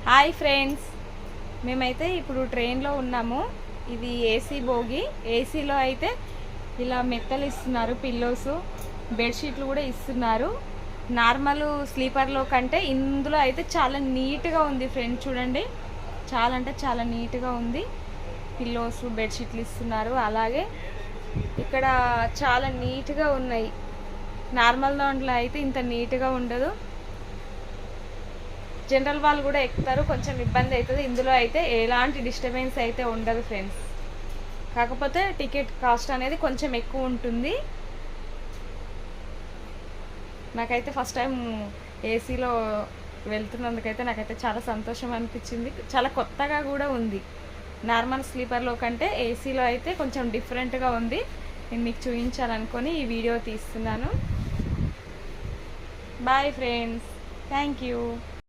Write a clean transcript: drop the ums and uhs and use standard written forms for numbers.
Hi friends, మేమైతే ఇప్పుడు ట్రైన్లో ఉన్నాము. ఇది ఏసీ బోగి. ఏసీలో అయితే ఇలా మెత్తలు ఇస్తున్నారు, పిల్లోస్, బెడ్షీట్లు కూడా ఇస్తున్నారు. నార్మల్ స్లీపర్లో కంటే ఇందులో అయితే చాలా నీట్గా ఉంది ఫ్రెండ్స్. చూడండి, చాలా అంటే చాలా నీట్గా ఉంది. పిల్లోస్, బెడ్షీట్లు ఇస్తున్నారు. అలాగే ఇక్కడ చాలా నీట్గా ఉన్నాయి. నార్మల్ దాంట్లో అయితే ఇంత నీట్గా ఉండదు. జనరల్ వాళ్ళు కూడా ఎక్కుతారు, కొంచెం ఇబ్బంది అవుతుంది. ఇందులో అయితే ఎలాంటి డిస్టర్బెన్స్ అయితే ఉండదు ఫ్రెండ్స్. కాకపోతే టికెట్ కాస్ట్ అనేది కొంచెం ఎక్కువ ఉంటుంది. నాకైతే ఫస్ట్ టైం ఏసీలో వెళ్తున్నందుకైతే నాకైతే చాలా సంతోషం అనిపించింది. చాలా కొత్తగా కూడా ఉంది. నార్మల్ స్లీపర్లో కంటే ఏసీలో అయితే కొంచెం డిఫరెంట్గా ఉంది. నేను మీకు చూపించాలనుకొని ఈ వీడియో తీస్తున్నాను. Bye friends, thank you.